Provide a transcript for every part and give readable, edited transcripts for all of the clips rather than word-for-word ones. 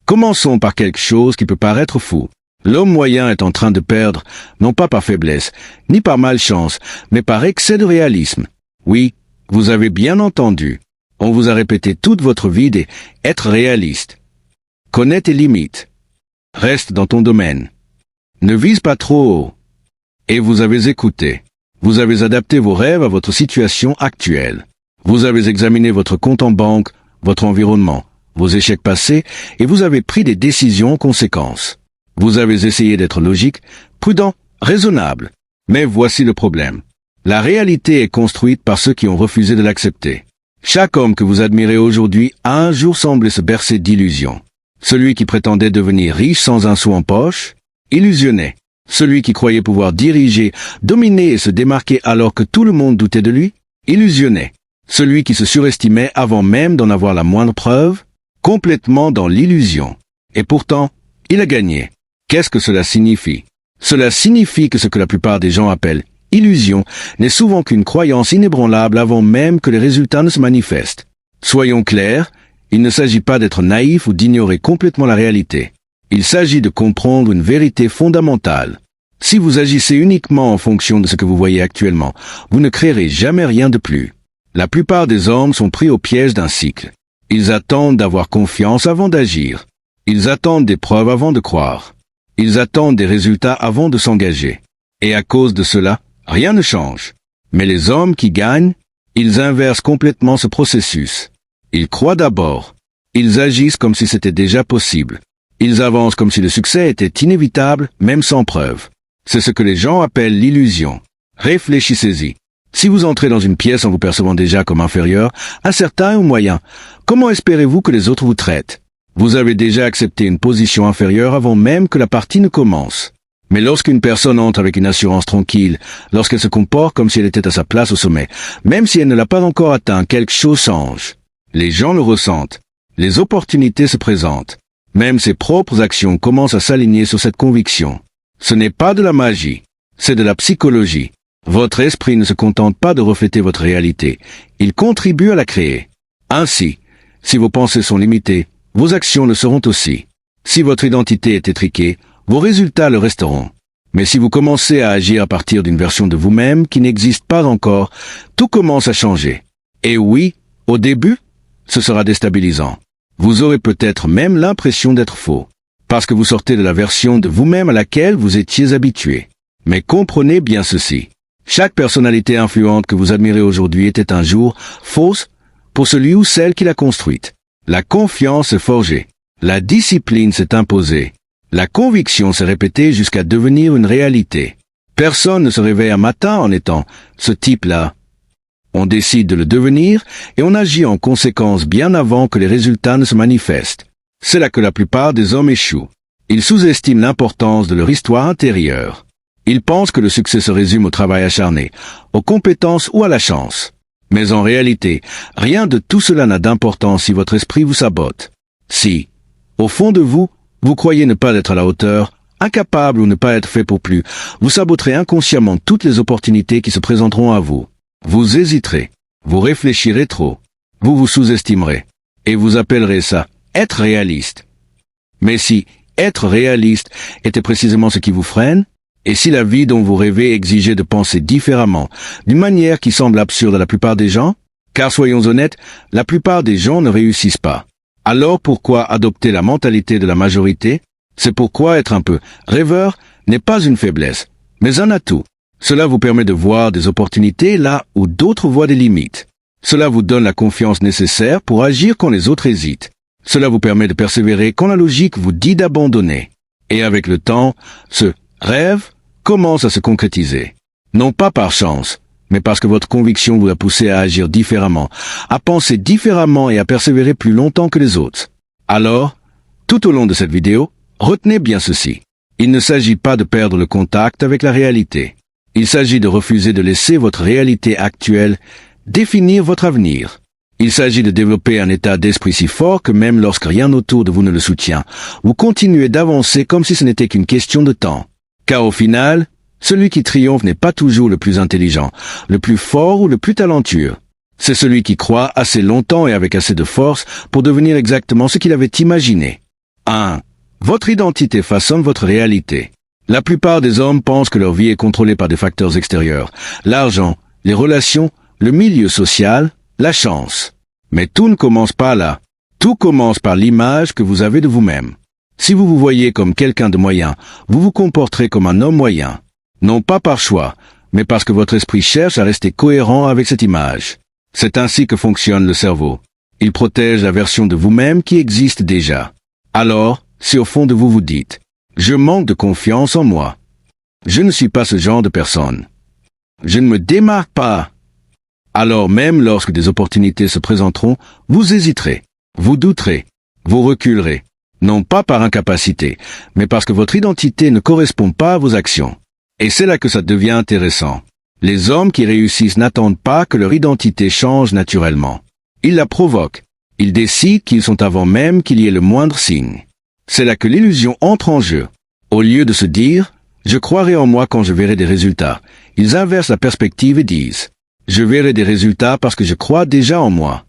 Commençons par quelque chose qui peut paraître fou. L'homme moyen est en train de perdre, non pas par faiblesse, ni par malchance, mais par excès de réalisme. Oui, vous avez bien entendu. On vous a répété toute votre vie d'être réaliste. Connais tes limites. Reste dans ton domaine. Ne vise pas trop haut. Et vous avez écouté. Vous avez adapté vos rêves à votre situation actuelle. Vous avez examiné votre compte en banque, votre environnement, vos échecs passés, et vous avez pris des décisions en conséquence. Vous avez essayé d'être logique, prudent, raisonnable. Mais voici le problème. La réalité est construite par ceux qui ont refusé de l'accepter. Chaque homme que vous admirez aujourd'hui a un jour semblé se bercer d'illusions. Celui qui prétendait devenir riche sans un sou en poche, illusionné. Celui qui croyait pouvoir diriger, dominer et se démarquer alors que tout le monde doutait de lui, illusionné. Celui qui se surestimait avant même d'en avoir la moindre preuve, complètement dans l'illusion. Et pourtant, il a gagné. Qu'est-ce que cela signifie? Cela signifie que ce que la plupart des gens appellent illusion n'est souvent qu'une croyance inébranlable avant même que les résultats ne se manifestent. Soyons clairs, il ne s'agit pas d'être naïf ou d'ignorer complètement la réalité. Il s'agit de comprendre une vérité fondamentale. Si vous agissez uniquement en fonction de ce que vous voyez actuellement, vous ne créerez jamais rien de plus. La plupart des hommes sont pris au piège d'un cycle. Ils attendent d'avoir confiance avant d'agir. Ils attendent des preuves avant de croire. Ils attendent des résultats avant de s'engager. Et à cause de cela, rien ne change. Mais les hommes qui gagnent, ils inversent complètement ce processus. Ils croient d'abord. Ils agissent comme si c'était déjà possible. Ils avancent comme si le succès était inévitable, même sans preuve. C'est ce que les gens appellent l'illusion. Réfléchissez-y. Si vous entrez dans une pièce en vous percevant déjà comme inférieur, incertain ou moyen, comment espérez-vous que les autres vous traitent? Vous avez déjà accepté une position inférieure avant même que la partie ne commence. Mais lorsqu'une personne entre avec une assurance tranquille, lorsqu'elle se comporte comme si elle était à sa place au sommet, même si elle ne l'a pas encore atteint, quelque chose change. Les gens le ressentent. Les opportunités se présentent. Même ses propres actions commencent à s'aligner sur cette conviction. Ce n'est pas de la magie, c'est de la psychologie. Votre esprit ne se contente pas de refléter votre réalité, il contribue à la créer. Ainsi, si vos pensées sont limitées, vos actions le seront aussi. Si votre identité est étriquée, vos résultats le resteront. Mais si vous commencez à agir à partir d'une version de vous-même qui n'existe pas encore, tout commence à changer. Et oui, au début, ce sera déstabilisant. Vous aurez peut-être même l'impression d'être faux, parce que vous sortez de la version de vous-même à laquelle vous étiez habitué. Mais comprenez bien ceci. Chaque personnalité influente que vous admirez aujourd'hui était un jour fausse pour celui ou celle qui l'a construite. La confiance est forgée. La discipline s'est imposée. La conviction s'est répétée jusqu'à devenir une réalité. Personne ne se réveille un matin en étant ce type-là. On décide de le devenir et on agit en conséquence bien avant que les résultats ne se manifestent. C'est là que la plupart des hommes échouent. Ils sous-estiment l'importance de leur histoire intérieure. Ils pensent que le succès se résume au travail acharné, aux compétences ou à la chance. Mais en réalité, rien de tout cela n'a d'importance si votre esprit vous sabote. Si, au fond de vous, vous croyez ne pas être à la hauteur, incapable ou ne pas être fait pour plus, vous saboterez inconsciemment toutes les opportunités qui se présenteront à vous. Vous hésiterez, vous réfléchirez trop, vous vous sous-estimerez, et vous appellerez ça être réaliste. Mais si être réaliste était précisément ce qui vous freine, et si la vie dont vous rêvez exigeait de penser différemment, d'une manière qui semble absurde à la plupart des gens, car soyons honnêtes, la plupart des gens ne réussissent pas. Alors pourquoi adopter la mentalité de la majorité? C'est pourquoi être un peu rêveur n'est pas une faiblesse, mais un atout. Cela vous permet de voir des opportunités là où d'autres voient des limites. Cela vous donne la confiance nécessaire pour agir quand les autres hésitent. Cela vous permet de persévérer quand la logique vous dit d'abandonner. Et avec le temps, ce rêve commence à se concrétiser. Non pas par chance, mais parce que votre conviction vous a poussé à agir différemment, à penser différemment et à persévérer plus longtemps que les autres. Alors, tout au long de cette vidéo, retenez bien ceci. Il ne s'agit pas de perdre le contact avec la réalité. Il s'agit de refuser de laisser votre réalité actuelle définir votre avenir. Il s'agit de développer un état d'esprit si fort que même lorsque rien autour de vous ne le soutient, vous continuez d'avancer comme si ce n'était qu'une question de temps. Car au final, celui qui triomphe n'est pas toujours le plus intelligent, le plus fort ou le plus talentueux. C'est celui qui croit assez longtemps et avec assez de force pour devenir exactement ce qu'il avait imaginé. 1. Votre identité façonne votre réalité. La plupart des hommes pensent que leur vie est contrôlée par des facteurs extérieurs. L'argent, les relations, le milieu social, la chance. Mais tout ne commence pas là. Tout commence par l'image que vous avez de vous-même. Si vous vous voyez comme quelqu'un de moyen, vous vous comporterez comme un homme moyen. Non pas par choix, mais parce que votre esprit cherche à rester cohérent avec cette image. C'est ainsi que fonctionne le cerveau. Il protège la version de vous-même qui existe déjà. Alors, si au fond de vous vous dites « Je manque de confiance en moi. Je ne suis pas ce genre de personne. Je ne me démarque pas. » Alors même lorsque des opportunités se présenteront, vous hésiterez, vous douterez, vous reculerez. Non pas par incapacité, mais parce que votre identité ne correspond pas à vos actions. Et c'est là que ça devient intéressant. Les hommes qui réussissent n'attendent pas que leur identité change naturellement. Ils la provoquent. Ils décident qu'ils sont avant même qu'il y ait le moindre signe. C'est là que l'illusion entre en jeu. Au lieu de se dire « Je croirai en moi quand je verrai des résultats », ils inversent la perspective et disent « Je verrai des résultats parce que je crois déjà en moi ».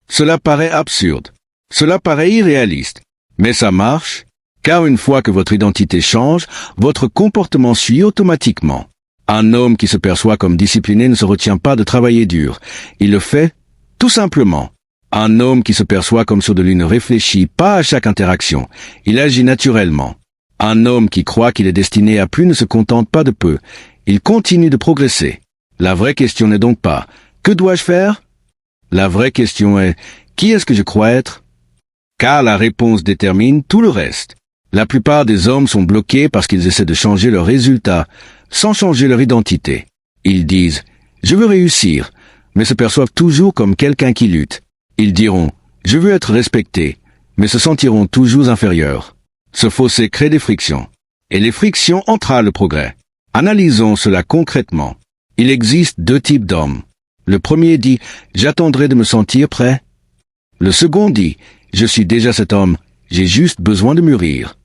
Cela paraît absurde. Cela paraît irréaliste. Mais ça marche, car une fois que votre identité change, votre comportement suit automatiquement. Un homme qui se perçoit comme discipliné ne se retient pas de travailler dur. Il le fait, tout simplement. Un homme qui se perçoit comme sûr de lui ne réfléchit pas à chaque interaction. Il agit naturellement. Un homme qui croit qu'il est destiné à plus ne se contente pas de peu. Il continue de progresser. La vraie question n'est donc pas « Que dois-je faire ?» La vraie question est « Qui est-ce que je crois être ?» Car la réponse détermine tout le reste. La plupart des hommes sont bloqués parce qu'ils essaient de changer leurs résultats, sans changer leur identité. Ils disent « Je veux réussir », mais se perçoivent toujours comme quelqu'un qui lutte. Ils diront « Je veux être respecté », mais se sentiront toujours inférieurs. Ce fossé crée des frictions. Et les frictions entravent le progrès. Analysons cela concrètement. Il existe deux types d'hommes. Le premier dit « J'attendrai de me sentir prêt ». Le second dit « Je suis déjà cet homme, j'ai juste besoin de mûrir ».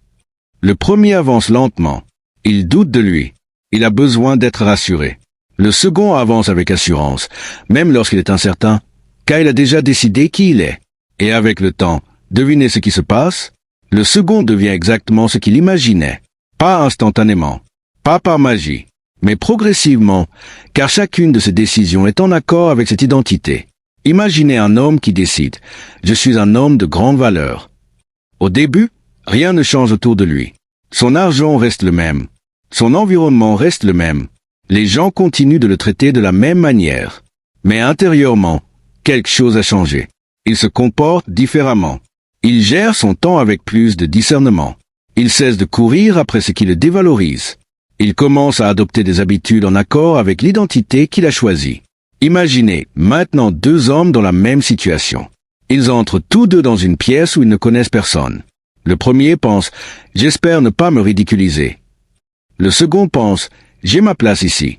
Le premier avance lentement. Il doute de lui. Il a besoin d'être rassuré. Le second avance avec assurance, même lorsqu'il est incertain, car il a déjà décidé qui il est. Et avec le temps, devinez ce qui se passe? Le second devient exactement ce qu'il imaginait. Pas instantanément, pas par magie, mais progressivement, car chacune de ses décisions est en accord avec cette identité. Imaginez un homme qui décide « Je suis un homme de grande valeur ». Au début, rien ne change autour de lui. Son argent reste le même. Son environnement reste le même. Les gens continuent de le traiter de la même manière. Mais intérieurement, quelque chose a changé. Il se comporte différemment. Il gère son temps avec plus de discernement. Il cesse de courir après ce qui le dévalorise. Il commence à adopter des habitudes en accord avec l'identité qu'il a choisie. Imaginez maintenant deux hommes dans la même situation. Ils entrent tous deux dans une pièce où ils ne connaissent personne. Le premier pense « J'espère ne pas me ridiculiser ». Le second pense « J'ai ma place ici ».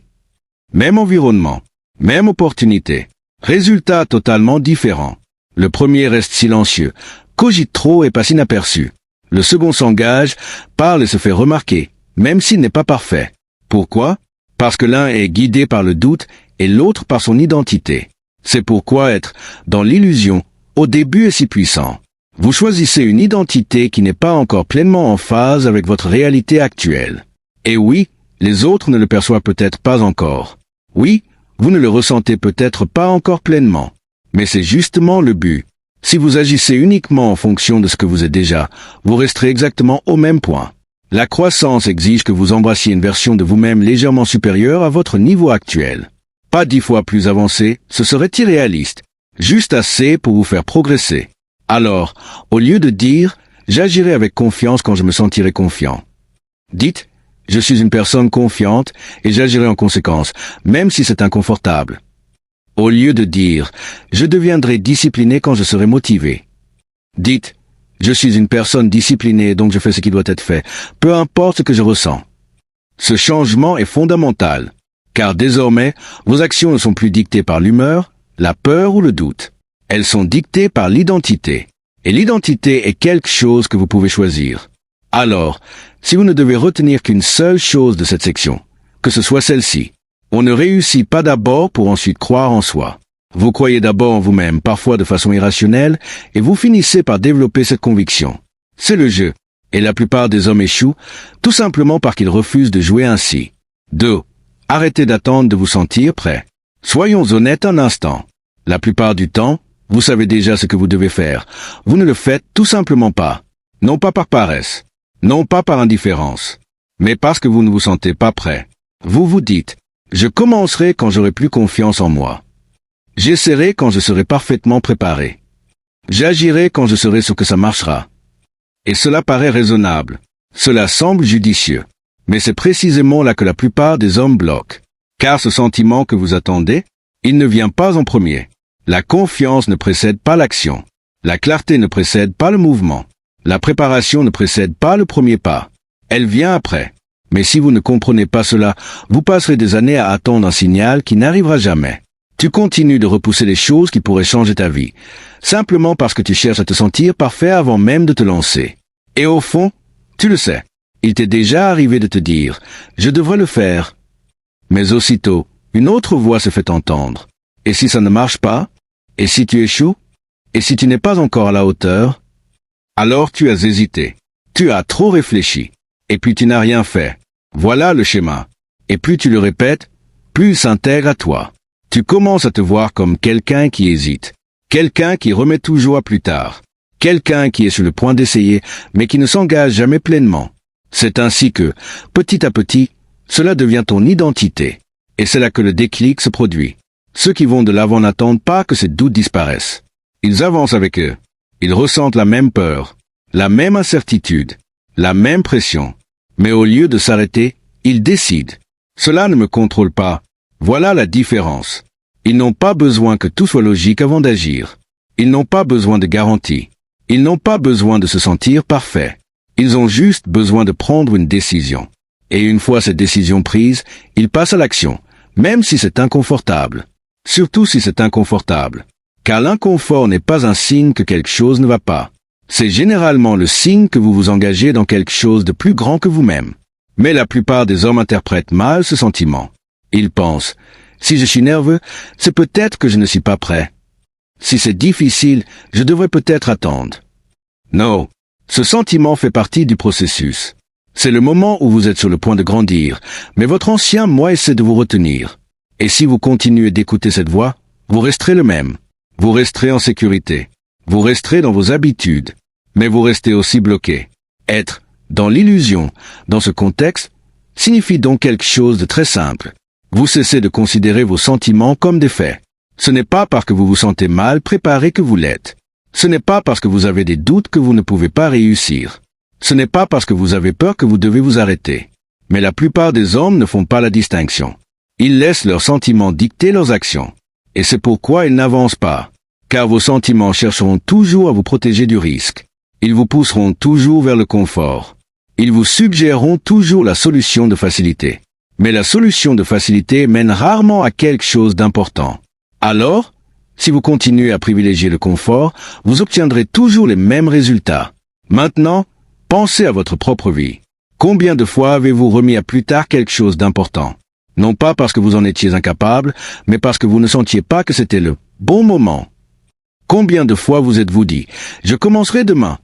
Même environnement, même opportunité. Résultat totalement différent. Le premier reste silencieux, cogite trop et passe inaperçu. Le second s'engage, parle et se fait remarquer, même s'il n'est pas parfait. Pourquoi? Parce que l'un est guidé par le doute et l'autre par son identité. C'est pourquoi être dans l'illusion, au début, est si puissant. Vous choisissez une identité qui n'est pas encore pleinement en phase avec votre réalité actuelle. Et oui, les autres ne le perçoivent peut-être pas encore. Oui, vous ne le ressentez peut-être pas encore pleinement. Mais c'est justement le but. Si vous agissez uniquement en fonction de ce que vous êtes déjà, vous resterez exactement au même point. La croissance exige que vous embrassiez une version de vous-même légèrement supérieure à votre niveau actuel. Pas 10 fois plus avancé, ce serait irréaliste. Juste assez pour vous faire progresser. Alors, au lieu de dire « J'agirai avec confiance quand je me sentirai confiant », dites « Je suis une personne confiante et j'agirai en conséquence, même si c'est inconfortable ». Au lieu de dire « Je deviendrai discipliné quand je serai motivé », dites « Je suis une personne disciplinée donc je fais ce qui doit être fait, peu importe ce que je ressens ». Ce changement est fondamental, car désormais, vos actions ne sont plus dictées par l'humeur, la peur ou le doute. Elles sont dictées par l'identité. Et l'identité est quelque chose que vous pouvez choisir. Alors, si vous ne devez retenir qu'une seule chose de cette section, que ce soit celle-ci, on ne réussit pas d'abord pour ensuite croire en soi. Vous croyez d'abord en vous-même, parfois de façon irrationnelle, et vous finissez par développer cette conviction. C'est le jeu. Et la plupart des hommes échouent, tout simplement parce qu'ils refusent de jouer ainsi. 2. Arrêtez d'attendre de vous sentir prêt. Soyons honnêtes un instant. La plupart du temps, vous savez déjà ce que vous devez faire. Vous ne le faites tout simplement pas. Non pas par paresse. Non pas par indifférence. Mais parce que vous ne vous sentez pas prêt. Vous vous dites, je commencerai quand j'aurai plus confiance en moi. J'essaierai quand je serai parfaitement préparé. J'agirai quand je saurai ce que ça marchera. Et cela paraît raisonnable. Cela semble judicieux. Mais c'est précisément là que la plupart des hommes bloquent. Car ce sentiment que vous attendez, il ne vient pas en premier. La confiance ne précède pas l'action. La clarté ne précède pas le mouvement. La préparation ne précède pas le premier pas. Elle vient après. Mais si vous ne comprenez pas cela, vous passerez des années à attendre un signal qui n'arrivera jamais. Tu continues de repousser les choses qui pourraient changer ta vie, simplement parce que tu cherches à te sentir parfait avant même de te lancer. Et au fond, tu le sais. Il t'est déjà arrivé de te dire « Je devrais le faire ». Mais aussitôt, une autre voix se fait entendre. Et si ça ne marche pas? Et si tu échoues? Et si tu n'es pas encore à la hauteur? Alors tu as hésité. Tu as trop réfléchi. Et puis tu n'as rien fait. Voilà le schéma. Et plus tu le répètes, plus il s'intègre à toi. Tu commences à te voir comme quelqu'un qui hésite. Quelqu'un qui remet toujours à plus tard. Quelqu'un qui est sur le point d'essayer, mais qui ne s'engage jamais pleinement. C'est ainsi que, petit à petit, cela devient ton identité. Et c'est là que le déclic se produit. Ceux qui vont de l'avant n'attendent pas que ces doutes disparaissent. Ils avancent avec eux. Ils ressentent la même peur, la même incertitude, la même pression. Mais au lieu de s'arrêter, ils décident. Cela ne me contrôle pas. Voilà la différence. Ils n'ont pas besoin que tout soit logique avant d'agir. Ils n'ont pas besoin de garantie. Ils n'ont pas besoin de se sentir parfaits. Ils ont juste besoin de prendre une décision. Et une fois cette décision prise, ils passent à l'action, même si c'est inconfortable. Surtout si c'est inconfortable. Car l'inconfort n'est pas un signe que quelque chose ne va pas. C'est généralement le signe que vous vous engagez dans quelque chose de plus grand que vous-même. Mais la plupart des hommes interprètent mal ce sentiment. Ils pensent, si je suis nerveux, c'est peut-être que je ne suis pas prêt. Si c'est difficile, je devrais peut-être attendre. Non, ce sentiment fait partie du processus. C'est le moment où vous êtes sur le point de grandir, mais votre ancien moi essaie de vous retenir. Et si vous continuez d'écouter cette voix, vous resterez le même. Vous resterez en sécurité. Vous resterez dans vos habitudes. Mais vous restez aussi bloqué. Être dans l'illusion, dans ce contexte, signifie donc quelque chose de très simple. Vous cessez de considérer vos sentiments comme des faits. Ce n'est pas parce que vous vous sentez mal préparé que vous l'êtes. Ce n'est pas parce que vous avez des doutes que vous ne pouvez pas réussir. Ce n'est pas parce que vous avez peur que vous devez vous arrêter. Mais la plupart des hommes ne font pas la distinction. Ils laissent leurs sentiments dicter leurs actions. Et c'est pourquoi ils n'avancent pas. Car vos sentiments chercheront toujours à vous protéger du risque. Ils vous pousseront toujours vers le confort. Ils vous suggéreront toujours la solution de facilité. Mais la solution de facilité mène rarement à quelque chose d'important. Alors, si vous continuez à privilégier le confort, vous obtiendrez toujours les mêmes résultats. Maintenant, pensez à votre propre vie. Combien de fois avez-vous remis à plus tard quelque chose d'important? Non pas parce que vous en étiez incapable, mais parce que vous ne sentiez pas que c'était le bon moment. Combien de fois vous êtes-vous dit « Je commencerai demain »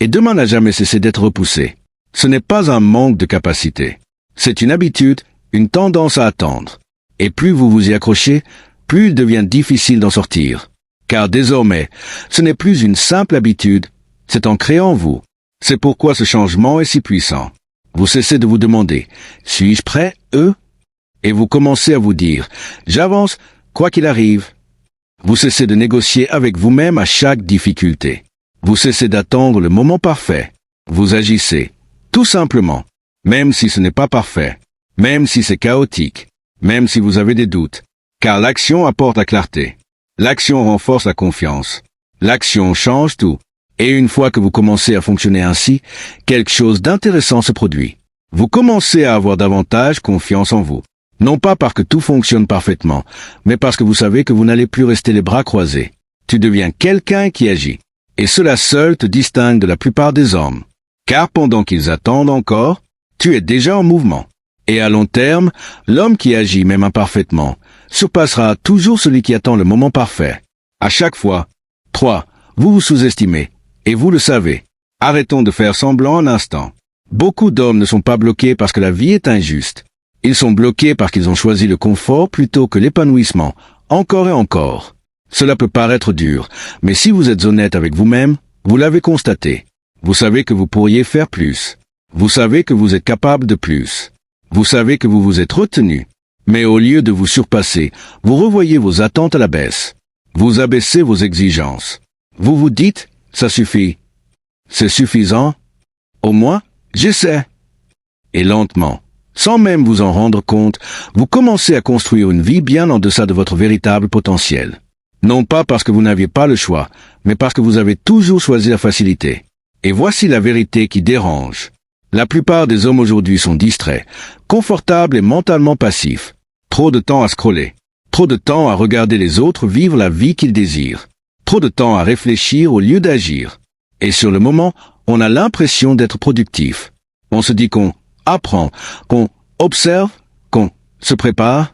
et demain n'a jamais cessé d'être repoussé. Ce n'est pas un manque de capacité. C'est une habitude, une tendance à attendre. Et plus vous vous y accrochez, plus il devient difficile d'en sortir. Car désormais, ce n'est plus une simple habitude, c'est ancré en vous. C'est pourquoi ce changement est si puissant. Vous cessez de vous demander « Suis-je prêt, Et vous commencez à vous dire « J'avance, quoi qu'il arrive ». Vous cessez de négocier avec vous-même à chaque difficulté. Vous cessez d'attendre le moment parfait. Vous agissez, tout simplement, même si ce n'est pas parfait, même si c'est chaotique, même si vous avez des doutes. Car l'action apporte la clarté. L'action renforce la confiance. L'action change tout. Et une fois que vous commencez à fonctionner ainsi, quelque chose d'intéressant se produit. Vous commencez à avoir davantage confiance en vous. Non pas parce que tout fonctionne parfaitement, mais parce que vous savez que vous n'allez plus rester les bras croisés. Tu deviens quelqu'un qui agit. Et cela seul te distingue de la plupart des hommes. Car pendant qu'ils attendent encore, tu es déjà en mouvement. Et à long terme, l'homme qui agit même imparfaitement surpassera toujours celui qui attend le moment parfait. À chaque fois. 3. Vous vous sous-estimez. Et vous le savez. Arrêtons de faire semblant un instant. Beaucoup d'hommes ne sont pas bloqués parce que la vie est injuste. Ils sont bloqués parce qu'ils ont choisi le confort plutôt que l'épanouissement, encore et encore. Cela peut paraître dur, mais si vous êtes honnête avec vous-même, vous l'avez constaté. Vous savez que vous pourriez faire plus. Vous savez que vous êtes capable de plus. Vous savez que vous vous êtes retenu. Mais au lieu de vous surpasser, vous revoyez vos attentes à la baisse. Vous abaissez vos exigences. Vous vous dites, ça suffit. C'est suffisant. Au moins, j'essaie. Et lentement, sans même vous en rendre compte, vous commencez à construire une vie bien en deçà de votre véritable potentiel. Non pas parce que vous n'aviez pas le choix, mais parce que vous avez toujours choisi la facilité. Et voici la vérité qui dérange. La plupart des hommes aujourd'hui sont distraits, confortables et mentalement passifs. Trop de temps à scroller. Trop de temps à regarder les autres vivre la vie qu'ils désirent. Trop de temps à réfléchir au lieu d'agir. Et sur le moment, on a l'impression d'être productif. On se dit qu'on apprend, qu'on observe, qu'on se prépare.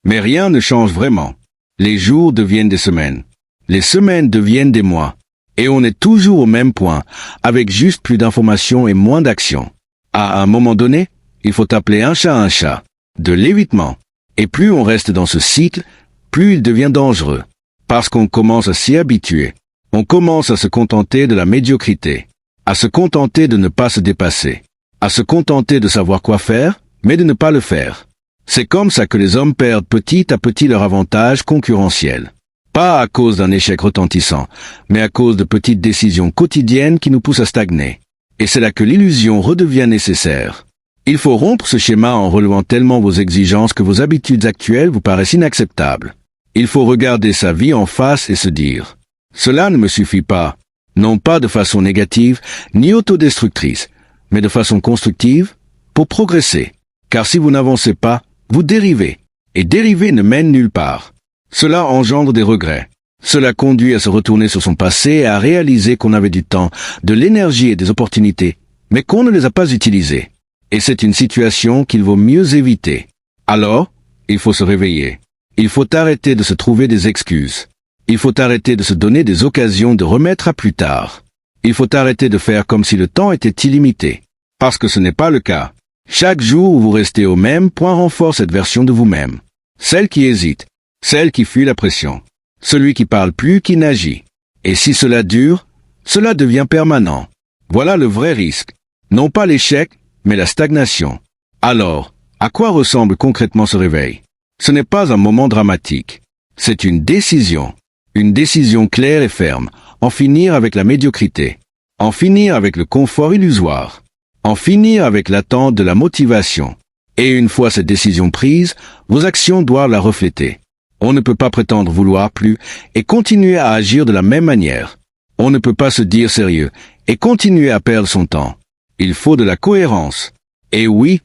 Mais rien ne change vraiment. Les jours deviennent des semaines. Les semaines deviennent des mois. Et on est toujours au même point, avec juste plus d'informations et moins d'action. À un moment donné, il faut appeler un chat, de l'évitement. Et plus on reste dans ce cycle, plus il devient dangereux. Parce qu'on commence à s'y habituer. On commence à se contenter de la médiocrité. À se contenter de ne pas se dépasser. À se contenter de savoir quoi faire, mais de ne pas le faire. C'est comme ça que les hommes perdent petit à petit leur avantage concurrentiel. Pas à cause d'un échec retentissant, mais à cause de petites décisions quotidiennes qui nous poussent à stagner. Et c'est là que l'illusion redevient nécessaire. Il faut rompre ce schéma en relevant tellement vos exigences que vos habitudes actuelles vous paraissent inacceptables. Il faut regarder sa vie en face et se dire « Cela ne me suffit pas », non pas de façon négative ni autodestructrice, mais de façon constructive pour progresser. Car si vous n'avancez pas, vous dérivez. Et dériver ne mène nulle part. Cela engendre des regrets. Cela conduit à se retourner sur son passé et à réaliser qu'on avait du temps, de l'énergie et des opportunités, mais qu'on ne les a pas utilisées. Et c'est une situation qu'il vaut mieux éviter. Alors, il faut se réveiller. Il faut arrêter de se trouver des excuses. Il faut arrêter de se donner des occasions de remettre à plus tard. Il faut arrêter de faire comme si le temps était illimité. Parce que ce n'est pas le cas. Chaque jour où vous restez au même point renforce cette version de vous-même. Celle qui hésite. Celle qui fuit la pression. Celui qui parle plus qui n'agit. Et si cela dure, cela devient permanent. Voilà le vrai risque. Non pas l'échec, mais la stagnation. Alors, à quoi ressemble concrètement ce réveil? Ce n'est pas un moment dramatique. C'est une décision. Une décision claire et ferme. En finir avec la médiocrité. En finir avec le confort illusoire. En finir avec l'attente de la motivation. Et une fois cette décision prise, vos actions doivent la refléter. On ne peut pas prétendre vouloir plus et continuer à agir de la même manière. On ne peut pas se dire sérieux et continuer à perdre son temps. Il faut de la cohérence. Et oui,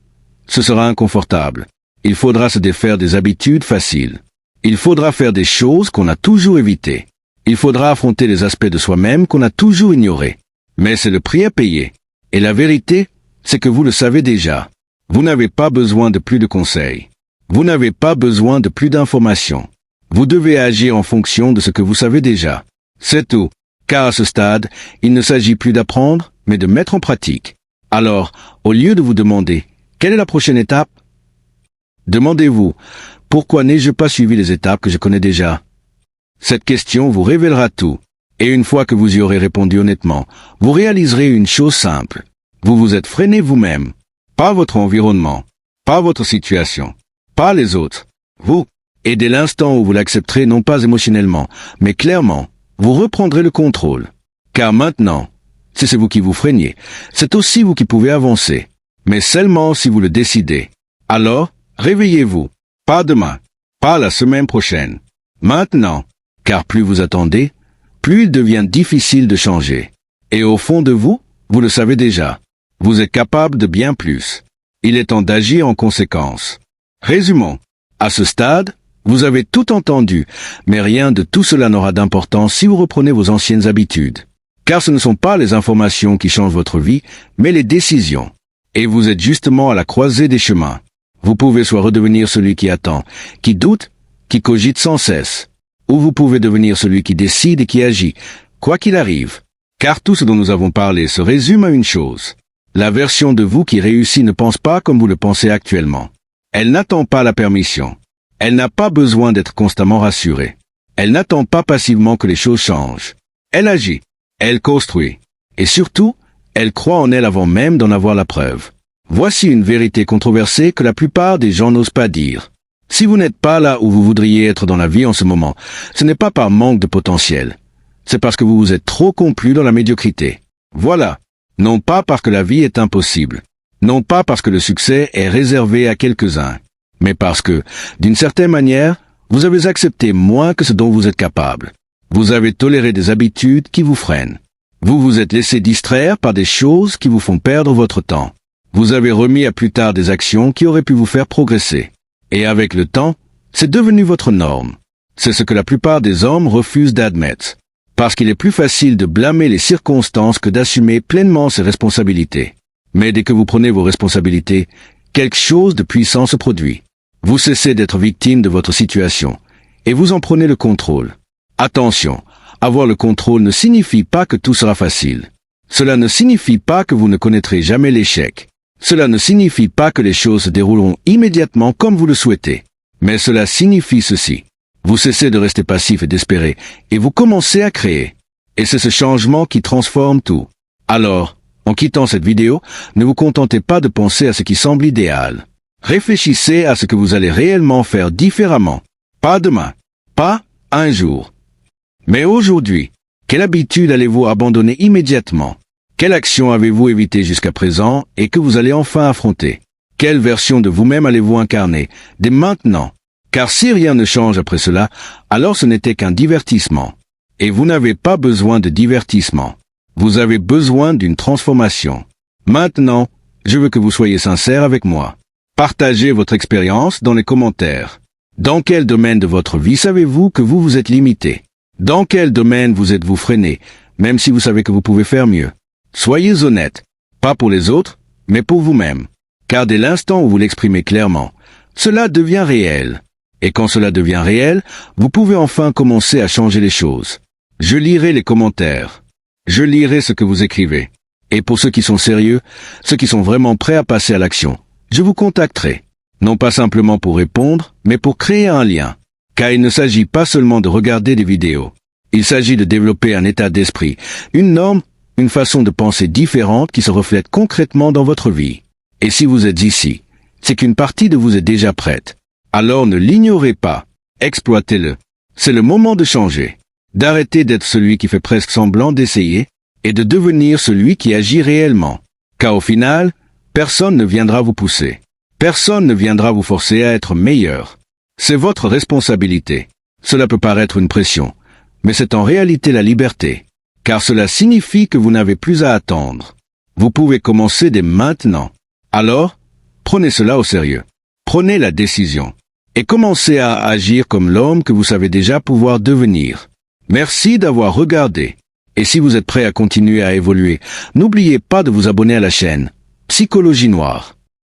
ce sera inconfortable. Il faudra se défaire des habitudes faciles. Il faudra faire des choses qu'on a toujours évitées. Il faudra affronter les aspects de soi-même qu'on a toujours ignorés. Mais c'est le prix à payer. Et la vérité, c'est que vous le savez déjà. Vous n'avez pas besoin de plus de conseils. Vous n'avez pas besoin de plus d'informations. Vous devez agir en fonction de ce que vous savez déjà. C'est tout. Car à ce stade, il ne s'agit plus d'apprendre, mais de mettre en pratique. Alors, au lieu de vous demander « Quelle est la prochaine étape ?», demandez-vous « Pourquoi n'ai-je pas suivi les étapes que je connais déjà ?» Cette question vous révélera tout. Et une fois que vous y aurez répondu honnêtement, vous réaliserez une chose simple. Vous vous êtes freiné vous-même. Pas votre environnement. Pas votre situation. Pas les autres. Vous. Et dès l'instant où vous l'accepterez non pas émotionnellement, mais clairement, vous reprendrez le contrôle. Car maintenant, si c'est vous qui vous freinez, c'est aussi vous qui pouvez avancer. Mais seulement si vous le décidez. Alors, réveillez-vous. Pas demain. Pas la semaine prochaine. Maintenant. Car plus vous attendez, plus il devient difficile de changer. Et au fond de vous, vous le savez déjà. Vous êtes capable de bien plus. Il est temps d'agir en conséquence. Résumons. À ce stade, vous avez tout entendu, mais rien de tout cela n'aura d'importance si vous reprenez vos anciennes habitudes. Car ce ne sont pas les informations qui changent votre vie, mais les décisions. Et vous êtes justement à la croisée des chemins. Vous pouvez soit redevenir celui qui attend, qui doute, qui cogite sans cesse. Ou vous pouvez devenir celui qui décide et qui agit, quoi qu'il arrive. Car tout ce dont nous avons parlé se résume à une chose. La version de vous qui réussit ne pense pas comme vous le pensez actuellement. Elle n'attend pas la permission. Elle n'a pas besoin d'être constamment rassurée. Elle n'attend pas passivement que les choses changent. Elle agit. Elle construit. Et surtout, elle croit en elle avant même d'en avoir la preuve. Voici une vérité controversée que la plupart des gens n'osent pas dire. Si vous n'êtes pas là où vous voudriez être dans la vie en ce moment, ce n'est pas par manque de potentiel. C'est parce que vous vous êtes trop complu dans la médiocrité. Voilà. Non pas parce que la vie est impossible. Non pas parce que le succès est réservé à quelques-uns. Mais parce que, d'une certaine manière, vous avez accepté moins que ce dont vous êtes capable. Vous avez toléré des habitudes qui vous freinent. Vous vous êtes laissé distraire par des choses qui vous font perdre votre temps. Vous avez remis à plus tard des actions qui auraient pu vous faire progresser. Et avec le temps, c'est devenu votre norme. C'est ce que la plupart des hommes refusent d'admettre. Parce qu'il est plus facile de blâmer les circonstances que d'assumer pleinement ses responsabilités. Mais dès que vous prenez vos responsabilités, quelque chose de puissant se produit. Vous cessez d'être victime de votre situation, et vous en prenez le contrôle. Attention, avoir le contrôle ne signifie pas que tout sera facile. Cela ne signifie pas que vous ne connaîtrez jamais l'échec. Cela ne signifie pas que les choses se dérouleront immédiatement comme vous le souhaitez. Mais cela signifie ceci. Vous cessez de rester passif et d'espérer, et vous commencez à créer. Et c'est ce changement qui transforme tout. Alors, en quittant cette vidéo, ne vous contentez pas de penser à ce qui semble idéal. Réfléchissez à ce que vous allez réellement faire différemment. Pas demain. Pas un jour. Mais aujourd'hui, quelle habitude allez-vous abandonner immédiatement? Quelle action avez-vous évité jusqu'à présent et que vous allez enfin affronter? Quelle version de vous-même allez-vous incarner dès maintenant? Car si rien ne change après cela, alors ce n'était qu'un divertissement. Et vous n'avez pas besoin de divertissement. Vous avez besoin d'une transformation. Maintenant, je veux que vous soyez sincère avec moi. Partagez votre expérience dans les commentaires. Dans quel domaine de votre vie savez-vous que vous vous êtes limité? Dans quel domaine vous êtes-vous freiné, même si vous savez que vous pouvez faire mieux? Soyez honnête, pas pour les autres, mais pour vous-même. Car dès l'instant où vous l'exprimez clairement, cela devient réel. Et quand cela devient réel, vous pouvez enfin commencer à changer les choses. Je lirai les commentaires. Je lirai ce que vous écrivez. Et pour ceux qui sont sérieux, ceux qui sont vraiment prêts à passer à l'action, je vous contacterai. Non pas simplement pour répondre, mais pour créer un lien. Car il ne s'agit pas seulement de regarder des vidéos. Il s'agit de développer un état d'esprit, une norme, une façon de penser différente qui se reflète concrètement dans votre vie. Et si vous êtes ici, c'est qu'une partie de vous est déjà prête. Alors ne l'ignorez pas. Exploitez-le. C'est le moment de changer. D'arrêter d'être celui qui fait presque semblant d'essayer et de devenir celui qui agit réellement. Car au final, personne ne viendra vous pousser. Personne ne viendra vous forcer à être meilleur. C'est votre responsabilité. Cela peut paraître une pression, mais c'est en réalité la liberté. Car cela signifie que vous n'avez plus à attendre. Vous pouvez commencer dès maintenant. Alors, prenez cela au sérieux. Prenez la décision. Et commencez à agir comme l'homme que vous savez déjà pouvoir devenir. Merci d'avoir regardé. Et si vous êtes prêt à continuer à évoluer, n'oubliez pas de vous abonner à la chaîne Psychologie Noire.